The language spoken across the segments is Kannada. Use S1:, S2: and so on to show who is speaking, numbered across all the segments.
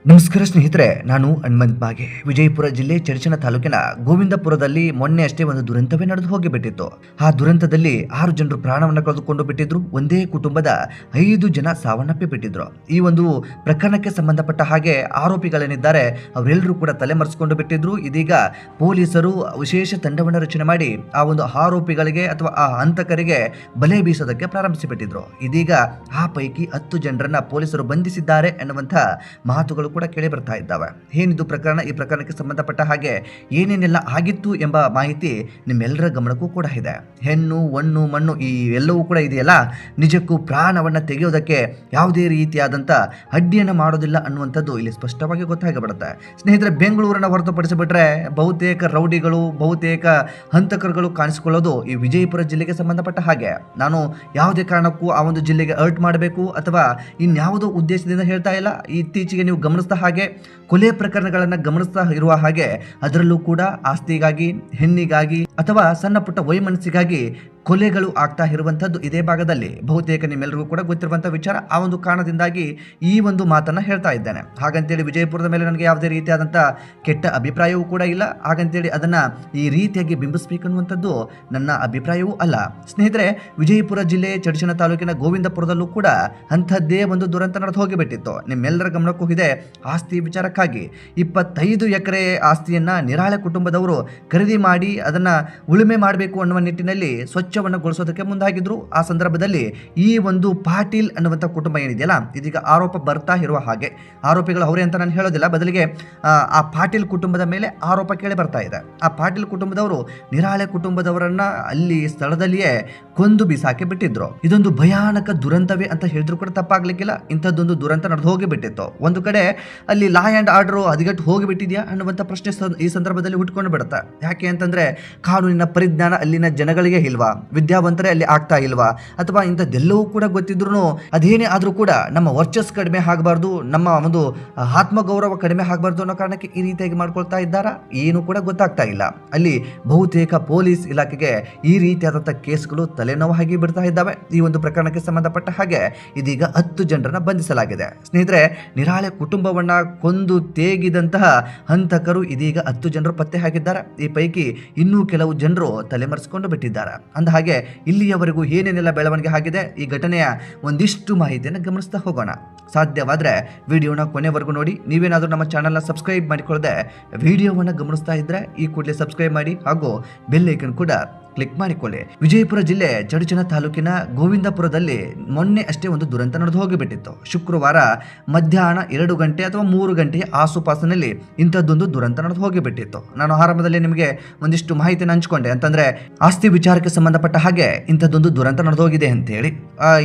S1: ನಮಸ್ಕಾರ ಸ್ನೇಹಿತರೆ, ನಾನು ಹನುಮಂತ್ ಬಾಗೆ. ವಿಜಯಪುರ ಜಿಲ್ಲೆ ಚಡಚಣ ತಾಲೂಕಿನ ಗೋವಿಂದಪುರದಲ್ಲಿ ಮೊನ್ನೆ ಅಷ್ಟೇ ಒಂದು ದುರಂತವೇ ನಡೆದು ಹೋಗಿಬಿಟ್ಟಿತ್ತು. ಆ ದುರಂತದಲ್ಲಿ 6 ಜನರು ಪ್ರಾಣವನ್ನು ಕಳೆದುಕೊಂಡು ಬಿಟ್ಟಿದ್ರು. ಒಂದೇ ಕುಟುಂಬದ 5 ಜನ ಸಾವನ್ನಪ್ಪಿ ಬಿಟ್ಟಿದ್ರು. ಈ ಒಂದು ಪ್ರಕರಣಕ್ಕೆ ಸಂಬಂಧಪಟ್ಟ ಹಾಗೆ ಆರೋಪಿಗಳೇನಿದ್ದಾರೆ ಅವರೆಲ್ಲರೂ ಕೂಡ ತಲೆಮರೆಸಿಕೊಂಡು ಬಿಟ್ಟಿದ್ರು. ಇದೀಗ ಪೊಲೀಸರು ವಿಶೇಷ ತಂಡವನ್ನು ರಚನೆ ಮಾಡಿ ಆ ಒಂದು ಆರೋಪಿಗಳಿಗೆ ಅಥವಾ ಆ ಹಂತಕರಿಗೆ ಬಲೆ ಬೀಸೋದಕ್ಕೆ ಪ್ರಾರಂಭಿಸಿಬಿಟ್ಟಿದ್ರು. ಇದೀಗ ಆ ಪೈಕಿ 10 ಜನರನ್ನ ಪೊಲೀಸರು ಬಂಧಿಸಿದ್ದಾರೆ ಎನ್ನುವಂಥ ಮಾತುಗಳು ಕೂಡ ಕೇಳಿ ಬರ್ತಾ ಇದ್ದಾವೆ. ಏನಿದು ಪ್ರಕರಣ? ಈ ಪ್ರಕರಣಕ್ಕೆ ಸಂಬಂಧಪಟ್ಟ ಹಾಗೆ ಏನೇನೆಲ್ಲ ಆಗಿತ್ತು ಎಂಬ ಮಾಹಿತಿ ನಿಮ್ಮೆಲ್ಲರ ಗಮನಕ್ಕೂ ಕೂಡ ಇದೆ. ಹೆಣ್ಣು ಹೊಣ್ಣು ಮಣ್ಣು ಈ ಎಲ್ಲವೂ ಕೂಡ ಇದೆಯಲ್ಲ, ನಿಜಕ್ಕೂ ಪ್ರಾಣವನ್ನು ತೆಗೆಯೋದಕ್ಕೆ ಯಾವುದೇ ರೀತಿಯಾದಂಥ ಅಡ್ಡಿಯನ್ನು ಮಾಡೋದಿಲ್ಲ ಅನ್ನುವಂಥದ್ದು ಇಲ್ಲಿ ಸ್ಪಷ್ಟವಾಗಿ ಗೊತ್ತಾಗಿಬಿಡುತ್ತೆ. ಸ್ನೇಹಿತರೆ, ಬೆಂಗಳೂರನ್ನು ಹೊರತುಪಡಿಸಿಬಿಟ್ರೆ ಬಹುತೇಕ ರೌಡಿಗಳು, ಬಹುತೇಕ ಹಂತಕರುಗಳು ಕಾಣಿಸಿಕೊಳ್ಳೋದು ಈ ವಿಜಯಪುರ ಜಿಲ್ಲೆಗೆ ಸಂಬಂಧಪಟ್ಟ ಹಾಗೆ. ನಾನು ಯಾವುದೇ ಕಾರಣಕ್ಕೂ ಆ ಒಂದು ಜಿಲ್ಲೆಗೆ ಅರ್ಟ್ ಮಾಡಬೇಕು ಅಥವಾ ಇನ್ಯಾವುದೋ ಉದ್ದೇಶದಿಂದ ಹೇಳ್ತಾ ಇಲ್ಲ. ಇತ್ತೀಚೆಗೆ ನೀವು ಗಮನಿಸಿದ ಹಾಗೆ ಕೊಲೆ ಪ್ರಕರಣಗಳನ್ನು ಗಮನಿಸ್ತಾ ಇರುವ ಹಾಗೆ ಅದರಲ್ಲೂ ಕೂಡ ಆಸ್ತಿಗಾಗಿ, ಹೆಣ್ಣಿಗಾಗಿ ಅಥವಾ ಸಣ್ಣ ಪುಟ್ಟ ವೈಮನಸ್ಸಿಗಾಗಿ ಕೊಲೆಗಳು ಆಗ್ತಾ ಇರುವಂಥದ್ದು ಇದೇ ಭಾಗದಲ್ಲಿ ಬಹುತೇಕ ನಿಮ್ಮೆಲ್ಲರಿಗೂ ಕೂಡ ಗೊತ್ತಿರುವಂಥ ವಿಚಾರ. ಆ ಒಂದು ಕಾರಣದಿಂದಾಗಿ ಈ ಒಂದು ಮಾತನ್ನು ಹೇಳ್ತಾ ಇದ್ದೇನೆ. ಹಾಗಂತೇಳಿ ವಿಜಯಪುರದ ಮೇಲೆ ನನಗೆ ಯಾವುದೇ ರೀತಿಯಾದಂಥ ಕೆಟ್ಟ ಅಭಿಪ್ರಾಯವೂ ಕೂಡ ಇಲ್ಲ. ಹಾಗಂತೇಳಿ ಅದನ್ನು ಈ ರೀತಿಯಾಗಿ ಬಿಂಬಿಸಬೇಕನ್ನುವಂಥದ್ದು ನನ್ನ ಅಭಿಪ್ರಾಯವೂ ಅಲ್ಲ. ಸ್ನೇಹಿತರೆ, ವಿಜಯಪುರ ಜಿಲ್ಲೆ ಚಡಚಣ ತಾಲೂಕಿನ ಗೋವಿಂದಪುರದಲ್ಲೂ ಕೂಡ ಅಂಥದ್ದೇ ಒಂದು ದುರಂತ ನಡೆದು ಹೋಗಿಬಿಟ್ಟಿತ್ತು. ನಿಮ್ಮೆಲ್ಲರ ಗಮನಕ್ಕೂ ಇದೆ. ಆಸ್ತಿ ವಿಚಾರಕ್ಕಾಗಿ 25 ಎಕರೆ ಆಸ್ತಿಯನ್ನು ನಿರಾಳೆ ಕುಟುಂಬದವರು ಖರೀದಿ ಮಾಡಿ ಅದನ್ನು ಉಳುಮೆ ಮಾಡಬೇಕು ಅನ್ನುವ ನಿಟ್ಟಿನಲ್ಲಿ ಸ್ವಚ್ಛವನ್ನುಗೊಳಿಸೋದಕ್ಕೆ ಮುಂದಾಗಿದ್ರು. ಆ ಸಂದರ್ಭದಲ್ಲಿ ಈ ಒಂದು ಪಾಟೀಲ್ ಅನ್ನುವಂಥ ಕುಟುಂಬ ಏನಿದೆಯಲ್ಲ, ಇದೀಗ ಆರೋಪ ಬರ್ತಾ ಇರುವ ಹಾಗೆ, ಆರೋಪಿಗಳು ಅವರೇ ಅಂತ ನಾನು ಹೇಳೋದಿಲ್ಲ, ಬದಲಿಗೆ ಆ ಪಾಟೀಲ್ ಕುಟುಂಬದ ಮೇಲೆ ಆರೋಪ ಕೇಳಿ ಬರ್ತಾ ಇದೆ. ಆ ಪಾಟೀಲ್ ಕುಟುಂಬದವರು ನಿರಾಳೆ ಕುಟುಂಬದವರನ್ನ ಅಲ್ಲಿ ಸ್ಥಳದಲ್ಲಿಯೇ ಕೊಂದು ಬಿಸಾಕಿ ಬಿಟ್ಟಿದ್ರು. ಇದೊಂದು ಭಯಾನಕ ದುರಂತವೇ ಅಂತ ಹೇಳಿದ್ರು ಕೂಡ ತಪ್ಪಾಗ್ಲಿಕ್ಕಿಲ್ಲ. ಇಂಥದ್ದೊಂದು ದುರಂತ ನಡೆದು ಹೋಗಿಬಿಟ್ಟಿತ್ತು. ಒಂದು ಕಡೆ ಅಲ್ಲಿ ಲಾ ಆ್ಯಂಡ್ ಆರ್ಡರ್ ಹದಗೆಟ್ಟು ಹೋಗಿಬಿಟ್ಟಿದೆಯಾ ಅನ್ನುವಂಥ ಪ್ರಶ್ನೆ ಈ ಸಂದರ್ಭದಲ್ಲಿ ಹುಟ್ಕೊಂಡು ಬಿಡುತ್ತೆ. ಯಾಕೆ ಅಂತಂದ್ರೆ ಕಾನೂನಿನ ಪರಿಜ್ಞಾನ ಅಲ್ಲಿನ ಜನಗಳಿಗೆ ಇಲ್ವಾ? ವಿದ್ಯಾವಂತರೇ ಅಲ್ಲಿ ಆಗ್ತಾ ಇಲ್ವಾ? ಅಥವಾ ಇಂಥದ್ದೆಲ್ಲವೂ ಕೂಡ ಗೊತ್ತಿದ್ರು ಅದೇನೇ ಆದರೂ ಕೂಡ ನಮ್ಮ ವರ್ಚಸ್ ಕಡಿಮೆ ಆಗಬಾರ್ದು, ನಮ್ಮ ಒಂದು ಆತ್ಮಗೌರವ ಕಡಿಮೆ ಆಗಬಾರ್ದು ಅನ್ನೋ ಕಾರಣಕ್ಕೆ ಈ ರೀತಿಯಾಗಿ ಮಾಡ್ಕೊಳ್ತಾ ಇದ್ದಾರಾ? ಏನು ಕೂಡ ಗೊತ್ತಾಗ್ತಾ ಇಲ್ಲ. ಅಲ್ಲಿ ಬಹುತೇಕ ಪೊಲೀಸ್ ಇಲಾಖೆಗೆ ಈ ರೀತಿಯಾದಂಥ ಕೇಸ್ಗಳು ತಲೆನೋವಾಗಿ ಬಿಡ್ತಾ ಇದ್ದಾವೆ. ಈ ಒಂದು ಪ್ರಕರಣಕ್ಕೆ ಸಂಬಂಧಪಟ್ಟ ಹಾಗೆ ಇದೀಗ 10 ಜನರನ್ನ ಬಂಧಿಸಲಾಗಿದೆ. ಸ್ನೇಹಿತರೆ, ನಿರಾಳೆ ಕುಟುಂಬವನ್ನ ಕೊಂದು ತೇಗಿದಂತಹ ಹಂತಕರು ಇದೀಗ 10 ಜನರು ಪತ್ತೆ ಆಗಿದ್ದಾರೆ. ಈ ಪೈಕಿ ಇನ್ನೂ ಕೆಲವು ಜನರು ತಲೆಮರೆಸಿಕೊಂಡು ಬಿಟ್ಟಿದ್ದಾರೆ. ಅಂದ ಹಾಗೆ ಇಲ್ಲಿಯವರೆಗೂ ಏನೇನೆಲ್ಲ ಬೆಳವಣಿಗೆ ಆಗಿದೆ, ಈ ಘಟನೆಯ ಒಂದಿಷ್ಟು ಮಾಹಿತಿಯನ್ನು ಗಮನಿಸ್ತಾ ಹೋಗೋಣ. ಸಾಧ್ಯವಾದರೆ ವಿಡಿಯೋನ ಕೊನೆವರೆಗೂ ನೋಡಿ. ನೀವೇನಾದರೂ ನಮ್ಮ ಚಾನಲ್ನ ಸಬ್ಸ್ಕ್ರೈಬ್ ಮಾಡಿಕೊಳ್ಳದೆ ವಿಡಿಯೋವನ್ನು ಗಮನಿಸ್ತಾ ಇದ್ದರೆ ಈ ಕೂಡಲೇ ಸಬ್ಸ್ಕ್ರೈಬ್ ಮಾಡಿ ಹಾಗೂ ಬೆಲ್ ಐಕನ್ ಕೂಡ ಕ್ಲಿಕ್ ಮಾಡಿಕೊಳ್ಳಿ. ವಿಜಯಪುರ ಜಿಲ್ಲೆ ಚಡಚಣ ತಾಲೂಕಿನ ಗೋವಿಂದಪುರದಲ್ಲಿ ಮೊನ್ನೆ ಅಷ್ಟೇ ಒಂದು ದುರಂತ ನಡೆದು ಹೋಗಿಬಿಟ್ಟಿತ್ತು. ಶುಕ್ರವಾರ ಮಧ್ಯಾಹ್ನ 2 ಗಂಟೆ ಅಥವಾ 3 ಗಂಟೆಯ ಆಸುಪಾಸಿನಲ್ಲಿ ಇಂಥದ್ದೊಂದು ದುರಂತ ನಡೆದು ಹೋಗಿಬಿಟ್ಟಿತ್ತು. ನಾನು ಆರಂಭದಲ್ಲಿ ನಿಮಗೆ ಒಂದಿಷ್ಟು ಮಾಹಿತಿನ ಹಂಚಿಕೊಂಡೆ. ಅಂತಂದ್ರೆ ಆಸ್ತಿ ವಿಚಾರಕ್ಕೆ ಸಂಬಂಧಪಟ್ಟ ಹಾಗೆ ಇಂಥದ್ದೊಂದು ದುರಂತ ನಡೆದು ಹೋಗಿದೆ ಅಂತೇಳಿ.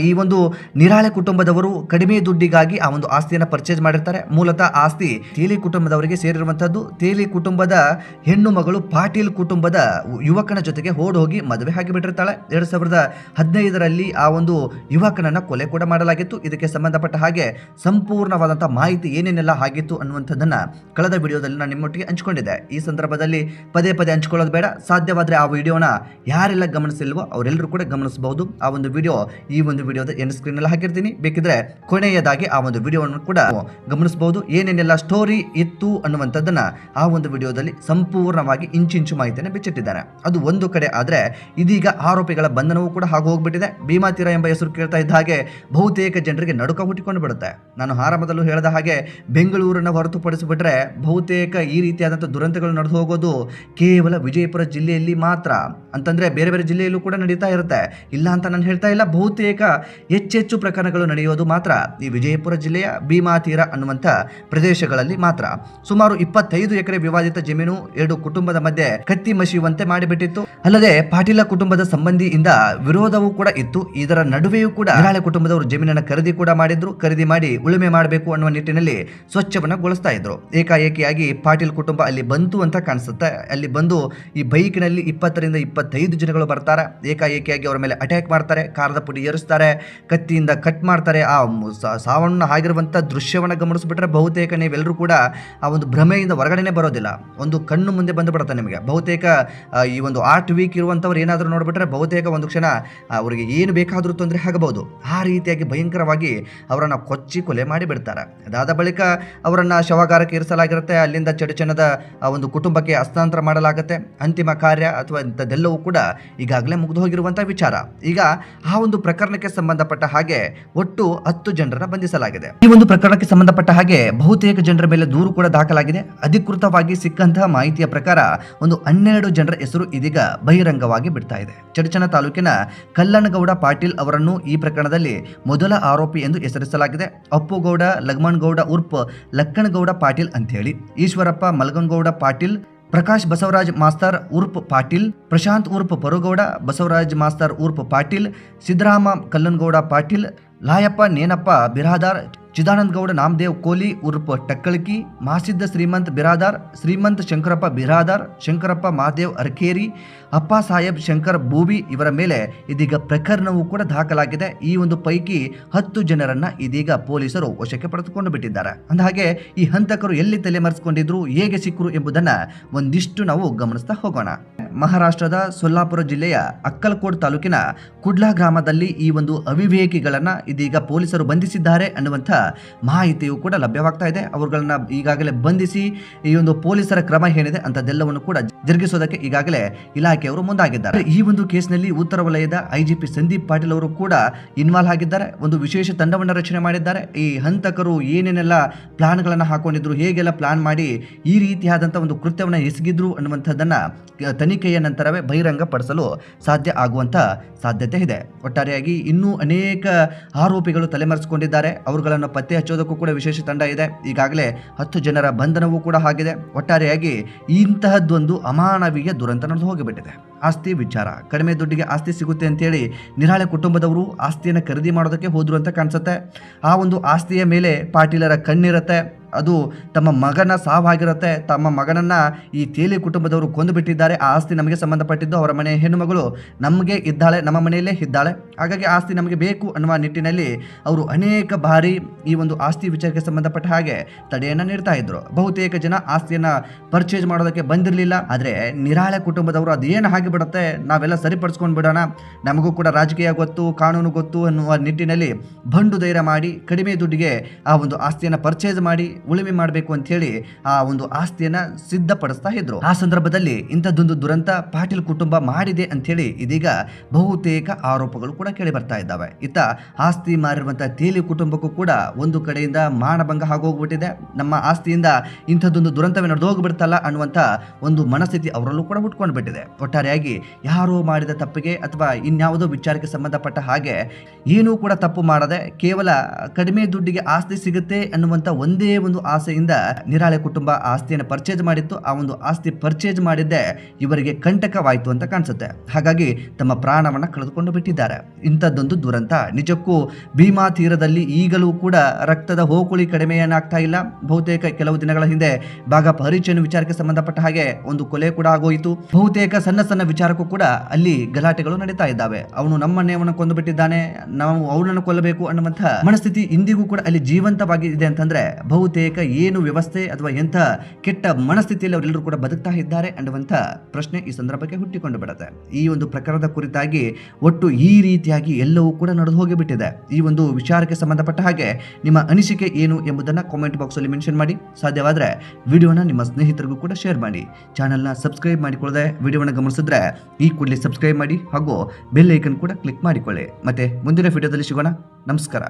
S1: ಈ ಒಂದು ನಿರಾಳೆ ಕುಟುಂಬದವರು ಕಡಿಮೆ ದುಡ್ಡಿಗಾಗಿ ಆ ಒಂದು ಆಸ್ತಿಯನ್ನು ಪರ್ಚೇಸ್ ಮಾಡಿರ್ತಾರೆ. ಮೂಲತಃ ಆಸ್ತಿ ತೇಲಿ ಕುಟುಂಬದವರಿಗೆ ಸೇರಿರುವಂಥದ್ದು. ತೇಲಿ ಕುಟುಂಬದ ಹೆಣ್ಣು ಮಗಳು ಪಾಟೀಲ್ ಕುಟುಂಬದ ಯುವಕನ ಜೊತೆಗೆ ಹೋಗಿ ಮದುವೆ ಆಗಿಬಿಟ್ಟಿರ್ತಾಳೆ. 2015ರಲ್ಲಿ ಆ ಒಂದು ಯುವಕನನ್ನ ಕೊಲೆ ಕೂಡ ಮಾಡಲಾಗಿತ್ತು. ಇದಕ್ಕೆ ಸಂಬಂಧಪಟ್ಟ ಹಾಗೆ ಸಂಪೂರ್ಣವಾದಂಥ ಮಾಹಿತಿ ಏನೇನೆಲ್ಲ ಆಗಿತ್ತು ಅನ್ನುವಂಥದ್ದನ್ನ ಕಳೆದ ವಿಡಿಯೋದಲ್ಲಿ ನಾನು ನಿಮ್ಮೊಟ್ಟಿಗೆ ಹಂಚಿಕೊಂಡಿದ್ದೆ. ಈ ಸಂದರ್ಭದಲ್ಲಿ ಪದೇ ಪದೇ ಹಂಚಿಕೊಳ್ಳೋದು ಬೇಡ. ಸಾಧ್ಯವಾದರೆ ಆ ವಿಡಿಯೋನ ಯಾರೆಲ್ಲ ಗಮನಿಸಿಲ್ವೋ ಅವರೆಲ್ಲರೂ ಕೂಡ ಗಮನಿಸಬಹುದು. ಆ ಒಂದು ವಿಡಿಯೋ ಈ ಒಂದು ವಿಡಿಯೋದ ಎಂಡ್ ಸ್ಕ್ರೀನ್ ಅಲ್ಲಿ ಹಾಕಿರ್ತೀನಿ. ಬೇಕಿದ್ರೆ ಕೊನೆಯದಾಗಿ ಆ ಒಂದು ವಿಡಿಯೋವನ್ನು ಕೂಡ ಗಮನಿಸಬಹುದು. ಏನೇನೆಲ್ಲ ಸ್ಟೋರಿ ಇತ್ತು ಅನ್ನುವಂಥದ್ದನ್ನ ಆ ಒಂದು ವಿಡಿಯೋದಲ್ಲಿ ಸಂಪೂರ್ಣವಾಗಿ ಇಂಚಿಂಚು ಮಾಹಿತಿಯನ್ನು ಬಿಚ್ಚಿಟ್ಟಿದ್ದಾರೆ. ಅದು ಒಂದು ಕಡೆ ಆದ್ರೆ ಇದೀಗ ಆರೋಪಿಗಳ ಬಂಧನವೂ ಕೂಡ ಹಾಗೆ ಹೋಗ್ಬಿಟ್ಟಿದೆ. ಭೀಮಾತೀರ ಎಂಬ ಹೆಸರು ಕೇಳ್ತಾ ಇದ್ದ ಹಾಗೆ ಬಹುತೇಕ ಜನರಿಗೆ ನಡುಕ ಹುಟ್ಟಿಕೊಂಡು ಬಿಡುತ್ತೆ. ನಾನು ಆರಂಭದಲ್ಲೂ ಹೇಳಿದ ಹಾಗೆ ಬೆಂಗಳೂರನ್ನು ಹೊರತುಪಡಿಸಿಬಿಟ್ರೆ ಬಹುತೇಕ ಈ ರೀತಿಯಾದಂಥ ದುರಂತಗಳು ನಡೆದು ಹೋಗೋದು ಕೇವಲ ವಿಜಯಪುರ ಜಿಲ್ಲೆಯಲ್ಲಿ ಮಾತ್ರ. ಅಂತಂದ್ರೆ ಬೇರೆ ಬೇರೆ ಜಿಲ್ಲೆಯಲ್ಲೂ ಕೂಡ ನಡೀತಾ ಇರುತ್ತೆ, ಇಲ್ಲ ಅಂತ ನಾನು ಹೇಳ್ತಾ ಇಲ್ಲ. ಬಹುತೇಕ ಹೆಚ್ಚೆಚ್ಚು ಪ್ರಕರಣಗಳು ನಡೆಯೋದು ಮಾತ್ರ ಈ ವಿಜಯಪುರ ಜಿಲ್ಲೆಯ ಭೀಮಾತೀರ ಅನ್ನುವಂಥ ಪ್ರದೇಶಗಳಲ್ಲಿ ಮಾತ್ರ. ಸುಮಾರು 25 ಎಕರೆ ವಿವಾದಿತ ಜಮೀನು 2 ಕುಟುಂಬದ ಮಧ್ಯೆ ಕತ್ತಿ ಮಶಿಯುವಂತೆ ಮಾಡಿಬಿಟ್ಟಿತ್ತು. ಅಲ್ಲದೆ ಪಾಟೀಲ ಕುಟುಂಬದ ಸಂಬಂಧಿಯಿಂದ ವಿರೋಧವೂ ಕೂಡ ಇತ್ತು. ಇದರ ನಡುವೆಯೂ ಕೂಡ ನಿರಾಳೆ ಕುಟುಂಬದವರು ಜಮೀನನ್ನು ಖರೀದಿ ಕೂಡ ಮಾಡಿದ್ರು. ಖರೀದಿ ಮಾಡಿ ಉಳುಮೆ ಮಾಡಬೇಕು ಅನ್ನುವ ನಿಟ್ಟಿನಲ್ಲಿ ಸ್ವಚ್ಛವನ್ನಗೊಳಿಸ್ತಾ ಇದ್ರು. ಏಕಾಏಕಿಯಾಗಿ ಪಾಟೀಲ್ ಕುಟುಂಬ ಅಲ್ಲಿ ಬಂತು ಅಂತ ಕಾಣಿಸುತ್ತೆ. ಅಲ್ಲಿ ಬಂದು ಈ ಬೈಕ್ನಲ್ಲಿ 20ರಿಂದ 25 ಜನಗಳು ಬರ್ತಾರೆ. ಏಕಾಏಕಿಯಾಗಿ ಅವರ ಮೇಲೆ ಅಟ್ಯಾಕ್ ಮಾಡ್ತಾರೆ, ಕಾರದ ಪುಡಿ ಏರಿಸ್ತಾರೆ, ಕತ್ತಿಯಿಂದ ಕಟ್ ಮಾಡ್ತಾರೆ. ಆ ಸಾವನ್ನ ಆಗಿರುವಂಥ ದೃಶ್ಯವನ್ನು ಗಮನಿಸ್ಬಿಟ್ರೆ ಬಹುತೇಕ ನೀವೆಲ್ಲರೂ ಕೂಡ ಆ ಒಂದು ಭ್ರಮೆಯಿಂದ ಹೊರಗಡೆನೆ ಬರೋದಿಲ್ಲ. ಒಂದು ಕಣ್ಣು ಮುಂದೆ ಬಂದು ಬಿಡುತ್ತೆ ನಿಮಗೆ. ಬಹುತೇಕ ಈ ಒಂದು ಆರ್ಟ್ ವೀಕ್ ಇರುವ ಇರುವಂಥವ್ರು ಏನಾದರೂ ನೋಡಿಬಿಟ್ರೆ ಬಹುತೇಕ ಒಂದು ಕ್ಷಣ ಅವರಿಗೆ ಏನು ಬೇಕಾದರೂ ತೊಂದರೆ ಆಗಬಹುದು. ಆ ರೀತಿಯಾಗಿ ಭಯಂಕರವಾಗಿ ಅವರನ್ನು ಕೊಚ್ಚಿ ಕೊಲೆ ಮಾಡಿಬಿಡ್ತಾರೆ. ಅದಾದ ಬಳಿಕ ಅವರನ್ನು ಶವಾಗಾರಕ್ಕೆ ಇರಿಸಲಾಗಿರುತ್ತೆ. ಅಲ್ಲಿಂದ ಚಡಚಣದ ಒಂದು ಕುಟುಂಬಕ್ಕೆ ಹಸ್ತಾಂತರ ಮಾಡಲಾಗುತ್ತೆ. ಅಂತಿಮ ಕಾರ್ಯ ಅಥವಾ ಇಂಥದ್ದೆಲ್ಲವೂ ಕೂಡ ಈಗಾಗಲೇ ಮುಗಿದು ಹೋಗಿರುವಂಥ ವಿಚಾರ. ಈಗ ಆ ಒಂದು ಪ್ರಕರಣಕ್ಕೆ ಸಂಬಂಧಪಟ್ಟ ಹಾಗೆ ಒಟ್ಟು 10 ಜನರನ್ನ ಬಂಧಿಸಲಾಗಿದೆ. ಈ ಒಂದು ಪ್ರಕರಣಕ್ಕೆ ಸಂಬಂಧಪಟ್ಟ ಹಾಗೆ ಬಹುತೇಕ ಜನರ ಮೇಲೆ ದೂರು ಕೂಡ ದಾಖಲಾಗಿದೆ. ಅಧಿಕೃತವಾಗಿ ಸಿಕ್ಕಂತಹ ಮಾಹಿತಿಯ ಪ್ರಕಾರ ಒಂದು 12 ಜನರ ಹೆಸರು ಇದೀಗ ಬಹಿರಂಗವಾಗಿ ಬಿಡ್ತಾ ಇದೆ. ಚಡಚಣ ತಾಲೂಕಿನ ಕಲ್ಲನಗೌಡ ಪಾಟೀಲ್ ಅವರನ್ನು ಈ ಪ್ರಕರಣದಲ್ಲಿ ಮೊದಲ ಆರೋಪಿ ಎಂದು ಹೆಸರಿಸಲಾಗಿದೆ. ಅಪ್ಪುಗೌಡ ಲಗಮನಗೌಡ ಉರ್ಫ್ ಲಕ್ಕನಗೌಡ ಪಾಟೀಲ್ ಅಂತ ಹೇಳಿ, ಈಶ್ವರಪ್ಪ ಮಲಗನಗೌಡ ಪಾಟೀಲ್, ಪ್ರಕಾಶ್ ಬಸವರಾಜ್ ಮಾಸ್ತರ್ ಉರ್ಫ್ ಪಾಟೀಲ್, ಪ್ರಶಾಂತ್ ಉರ್ಫ್ ಪರುಗೌಡ, ಬಸವರಾಜ್ ಮಾಸ್ತರ್ ಉರ್ಫ್ ಪಾಟೀಲ್, ಸಿದ್ದರಾಮ ಕಲ್ಲನಗೌಡ ಪಾಟೀಲ್, ಲಾಯಪ್ಪ ನೇನಪ್ಪ ಬಿರಾದಾರ್, ಚಿದಾನಂದ ಗೌಡ ನಾಮದೇವ್ ಕೋಲಿ ಉರ್ಫ್ ಟಕ್ಕಳಕಿ, ಮಾಸಿದ್ದ ಶ್ರೀಮಂತ್ ಬಿರಾದಾರ್, ಶ್ರೀಮಂತ್ ಶಂಕರಪ್ಪ ಬಿರಾದಾರ್, ಶಂಕರಪ್ಪ ಮಹಾದೇವ್ ಅರ್ಕೇರಿ, ಅಪ್ಪ ಸಾಹೇಬ್ ಶಂಕರ್ ಬೂಬಿ ಇವರ ಮೇಲೆ ಇದೀಗ ಪ್ರಕರಣವೂ ಕೂಡ ದಾಖಲಾಗಿದೆ. ಈ ಒಂದು ಪೈಕಿ 10 ಜನರನ್ನ ಇದೀಗ ಪೊಲೀಸರು ವಶಕ್ಕೆ ಪಡೆದುಕೊಂಡು ಬಿಟ್ಟಿದ್ದಾರೆ. ಅಂದಹಾಗೆ ಈ ಹಂತಕರು ಎಲ್ಲಿ ತಲೆಮರೆಸಿಕೊಂಡಿದ್ರು, ಹೇಗೆ ಸಿಕ್ಕರು ಎಂಬುದನ್ನ ಒಂದಿಷ್ಟು ನಾವು ಗಮನಿಸ್ತಾ ಹೋಗೋಣ. ಮಹಾರಾಷ್ಟ್ರದ ಸೊಲ್ಲಾಪುರ ಜಿಲ್ಲೆಯ ಅಕ್ಕಲಕೋಟ್ ತಾಲೂಕಿನ ಕುಡ್ಲಾ ಗ್ರಾಮದಲ್ಲಿ ಈ ಒಂದು ಅವಿವೇಕಿಗಳನ್ನ ಇದೀಗ ಪೊಲೀಸರು ಬಂಧಿಸಿದ್ದಾರೆ ಅನ್ನುವಂಥ ಮಾಹಿತಿಯು ಕೂಡ ಲಭ್ಯವಾಗ್ತಾ ಇದೆ. ಅವರುಗಳನ್ನ ಈಗಾಗಲೇ ಬಂಧಿಸಿ ಈ ಒಂದು ಪೊಲೀಸರ ಕ್ರಮ ಏನಿದೆ ಅಂತದೆಲ್ಲವನ್ನು ಕೂಡ ಜರುಗಿಸೋದಕ್ಕೆ ಈಗಾಗಲೇ ಇಲಾಖೆಯವರು ಮುಂದಾಗಿದ್ದಾರೆ. ಈ ಒಂದು ಕೇಸ್ನಲ್ಲಿ ಉತ್ತರ ವಲಯದ ಐಜಿಪಿ ಸಂದೀಪ್ ಪಾಟೀಲ್ ಅವರು ಕೂಡ ಇನ್ವಾಲ್ವ್ ಆಗಿದ್ದಾರೆ. ಒಂದು ವಿಶೇಷ ತಂಡವನ್ನು ರಚನೆ ಮಾಡಿದ್ದಾರೆ. ಈ ಹಂತಕರು ಏನೇನೆಲ್ಲ ಪ್ಲಾನ್ಗಳನ್ನು ಹಾಕೊಂಡಿದ್ರು, ಹೇಗೆಲ್ಲ ಪ್ಲಾನ್ ಮಾಡಿ ಈ ರೀತಿಯಾದಂಥ ಒಂದು ಕೃತ್ಯವನ್ನು ಎಸಗಿದ್ರು ಅನ್ನುವಂಥದ್ದನ್ನ ತನಿಖೆಯ ನಂತರವೇ ಬಹಿರಂಗಪಡಿಸಲು ಸಾಧ್ಯ ಆಗುವಂಥ ಸಾಧ್ಯತೆ ಇದೆ. ಒಟ್ಟಾರೆಯಾಗಿ ಇನ್ನೂ ಅನೇಕ ಆರೋಪಿಗಳು ತಲೆಮರೆಸಿಕೊಂಡಿದ್ದಾರೆ. ಅವರುಗಳನ್ನು ಪತ್ತೆ ಹಚ್ಚೋದಕ್ಕೂ ಕೂಡ ವಿಶೇಷ ತಂಡ ಇದೆ. ಈಗಾಗಲೇ 10 ಜನರ ಬಂಧನವೂ ಕೂಡ ಆಗಿದೆ. ಒಟ್ಟಾರೆಯಾಗಿ ಇಂತಹದ್ದೊಂದು ಅಮಾನವೀಯ ದುರಂತ ನಡೆದು ಹೋಗಿಬಿಟ್ಟಿದೆ. ಆಸ್ತಿ ವಿಚಾರ, ಕಡಿಮೆ ದುಡ್ಡಿಗೆ ಆಸ್ತಿ ಸಿಗುತ್ತೆ ಅಂತೇಳಿ ನಿರಾಳೆ ಕುಟುಂಬದವರು ಆಸ್ತಿಯನ್ನು ಖರೀದಿ ಮಾಡೋದಕ್ಕೆ ಹೋದ್ರು ಅಂತ ಕಾಣಿಸುತ್ತೆ. ಆ ಒಂದು ಆಸ್ತಿಯ ಮೇಲೆ ಪಾಟೀಲರ ಕಣ್ಣಿರುತ್ತೆ. ಅದು ತಮ್ಮ ಮಗನ ಸಾವಾಗಿರುತ್ತೆ. ತಮ್ಮ ಮಗನನ್ನ ಈ ತೇಲಿ ಕುಟುಂಬದವರು ಕೊಂದು ಬಿಟ್ಟಿದ್ದಾರೆ. ಆ ಆಸ್ತಿ ನಮಗೆ ಸಂಬಂಧಪಟ್ಟಿದ್ದು. ಅವರ ಮನೆ ಹೆಣ್ಣುಮಗಳು ನಮಗೆ ಇದ್ದಾಳೆ, ನಮ್ಮ ಮನೆಯಲ್ಲೇ ಇದ್ದಾಳೆ, ಹಾಗಾಗಿ ಆಸ್ತಿ ನಮಗೆ ಬೇಕು ಅನ್ನುವ ನಿಟ್ಟಿನಲ್ಲಿ ಅವರು ಅನೇಕ ಬಾರಿ ಈ ಒಂದು ಆಸ್ತಿ ವಿಚಾರಕ್ಕೆ ಸಂಬಂಧಪಟ್ಟ ಹಾಗೆ ತಡೆಯನ್ನು ನೀಡ್ತಾ ಇದ್ರು. ಬಹುತೇಕ ಜನ ಆಸ್ತಿಯನ್ನ ಪರ್ಚೇಸ್ ಮಾಡೋದಕ್ಕೆ ಬಂದಿರಲಿಲ್ಲ. ಆದರೆ ನಿರಾಳೆ ಕುಟುಂಬದವರು ಅದೇನು ಆಗಿಬಿಡುತ್ತೆ, ನಾವೆಲ್ಲ ಸರಿಪಡಿಸ್ಕೊಂಡು ಬಿಡೋಣ, ನಮಗೂ ಕೂಡ ರಾಜಕೀಯ ಗೊತ್ತು, ಕಾನೂನು ಗೊತ್ತು ಅನ್ನುವ ನಿಟ್ಟಿನಲ್ಲಿ ಬಂಡು ಧೈರ್ಯ ಮಾಡಿ ಕಡಿಮೆ ದುಡ್ಡಿಗೆ ಆ ಒಂದು ಆಸ್ತಿಯನ್ನು ಪರ್ಚೇಸ್ ಮಾಡಿ ಉಳುಮೆ ಮಾಡಬೇಕು ಅಂತ ಹೇಳಿ ಆ ಒಂದು ಆಸ್ತಿಯನ್ನ ಸಿದ್ಧಪಡಿಸ್ತಾ ಇದ್ರು. ಆ ಸಂದರ್ಭದಲ್ಲಿ ಇಂಥದ್ದೊಂದು ದುರಂತ ಪಾಟೀಲ್ ಕುಟುಂಬ ಮಾಡಿದೆ ಅಂತ ಹೇಳಿ ಇದೀಗ ಬಹುತೇಕ ಆರೋಪಗಳು ಕೂಡ ಕೇಳಿ ಬರ್ತಾ ಇದ್ದಾವೆ. ಇತ್ತ ಆಸ್ತಿ ಮಾರಿರುವಂತಹ ತೇಲಿ ಕುಟುಂಬಕ್ಕೂ ಕೂಡ ಒಂದು ಕಡೆಯಿಂದ ಮಾನಭಂಗ ಆಗೋಗ್ಬಿಟ್ಟಿದೆ. ನಮ್ಮ ಆಸ್ತಿಯಿಂದ ಇಂಥದ್ದೊಂದು ದುರಂತವೇ ನಡೆದು ಹೋಗ್ಬಿಡ್ತಲ್ಲ ಅನ್ನುವಂಥ ಒಂದು ಮನಸ್ಥಿತಿ ಅವರಲ್ಲೂ ಕೂಡ ಹುಟ್ಕೊಂಡು ಬಿಟ್ಟಿದೆ. ಒಟ್ಟಾರೆಯಾಗಿ ಯಾರೋ ಮಾಡಿದ ತಪ್ಪಿಗೆ ಅಥವಾ ಇನ್ಯಾವುದೋ ವಿಚಾರಕ್ಕೆ ಸಂಬಂಧಪಟ್ಟ ಹಾಗೆ ಏನೂ ಕೂಡ ತಪ್ಪು ಮಾಡದೆ ಕೇವಲ ಕಡಿಮೆ ದುಡ್ಡಿಗೆ ಆಸ್ತಿ ಸಿಗುತ್ತೆ ಅನ್ನುವಂಥ ಒಂದೇ ಒಂದು ಆಸೆಯಿಂದ ನಿರಾಳೆ ಕುಟುಂಬ ಆಸ್ತಿಯನ್ನು ಪರ್ಚೇಸ್ ಮಾಡಿತ್ತು. ಆ ಒಂದು ಆಸ್ತಿ ಪರ್ಚೇಸ್ ಮಾಡಿದ್ದೆ ಇವರಿಗೆ ಕಂಟಕವಾಯಿತು ಅಂತ ಕಾಣಿಸುತ್ತೆ. ಹಾಗಾಗಿ ತಮ್ಮ ಪ್ರಾಣವನ್ನ ಕಳೆದುಕೊಂಡು ಬಿಟ್ಟಿದ್ದಾರೆ. ಇಂಥದ್ದೊಂದು ದುರಂತ ನಿಜಕ್ಕೂ ಭೀಮಾ ತೀರದಲ್ಲಿ ಈಗಲೂ ಕೂಡ ರಕ್ತದ ಹೋಕುಳಿ ಕಡಿಮೆಯನ್ನಾಗ್ತಾ ಇಲ್ಲ. ಬಹುತೇಕ ಕೆಲವು ದಿನಗಳ ಹಿಂದೆ ಬಾಗಪ್ಪ ಹರಿಚಂದ್ ವಿಚಾರಕ್ಕೆ ಸಂಬಂಧಪಟ್ಟ ಹಾಗೆ ಒಂದು ಕೊಲೆ ಕೂಡ ಆಗೋಯಿತು. ಬಹುತೇಕ ಸಣ್ಣ ಸಣ್ಣ ವಿಚಾರಕ್ಕೂ ಕೂಡ ಅಲ್ಲಿ ಗಲಾಟೆಗಳು ನಡೀತಾ ಇದ್ದಾವೆ. ಅವನು ನಮ್ಮನ್ನೇ ಅವನ ಕೊಂದು ಬಿಟ್ಟಿದ್ದಾನೆ, ನಾವು ಅವನನ್ನು ಕೊಲ್ಲಬೇಕು ಅನ್ನುವಂಥ ಮನಸ್ಥಿತಿ ಇಂದಿಗೂ ಕೂಡ ಅಲ್ಲಿ ಜೀವಂತವಾಗಿ ಇದೆ ಅಂತಂದ್ರೆ ಬಹುತೇಕ ಏನು ವ್ಯವಸ್ಥೆ ಅಥವಾ ಎಂಥ ಕೆಟ್ಟ ಮನಸ್ಥಿತಿಯಲ್ಲಿ ಅವರೆಲ್ಲರೂ ಕೂಡ ಬದುಕ್ತಾ ಇದ್ದಾರೆ ಅನ್ನುವಂಥ ಪ್ರಶ್ನೆ ಈ ಸಂದರ್ಭಕ್ಕೆ ಹುಟ್ಟಿಕೊಂಡು ಬಿಡುತ್ತೆ. ಈ ಒಂದು ಪ್ರಕರಣದ ಕುರಿತಾಗಿ ಒಟ್ಟು ಈ ರೀತಿಯಾಗಿ ಎಲ್ಲವೂ ಕೂಡ ನಡೆದು ಹೋಗಿಬಿಟ್ಟಿದೆ. ಈ ಒಂದು ವಿಚಾರಕ್ಕೆ ಸಂಬಂಧಪಟ್ಟ ಹಾಗೆ ನಿಮ್ಮ ಅನಿಸಿಕೆ ಏನು ಎಂಬುದನ್ನು ಕಾಮೆಂಟ್ ಬಾಕ್ಸ್ ಅಲ್ಲಿ ಮೆನ್ಷನ್ ಮಾಡಿ. ಸಾಧ್ಯವಾದರೆ ವಿಡಿಯೋನ ನಿಮ್ಮ ಸ್ನೇಹಿತರಿಗೂ ಕೂಡ ಶೇರ್ ಮಾಡಿ. ಚಾನೆಲ್ನ ಸಬ್ಸ್ಕ್ರೈಬ್ ಮಾಡಿಕೊಳ್ಳದೆ ವಿಡಿಯೋನ ಗಮನಿಸಿದ್ರೆ ಈ ಕೂಡಲೇ ಸಬ್ಸ್ಕ್ರೈಬ್ ಮಾಡಿ ಹಾಗೂ ಬೆಲ್ ಐಕನ್ ಕೂಡ ಕ್ಲಿಕ್ ಮಾಡಿಕೊಳ್ಳಿ. ಮತ್ತೆ ಮುಂದಿನ ವಿಡಿಯೋದಲ್ಲಿ ಸಿಗೋಣ. ನಮಸ್ಕಾರ.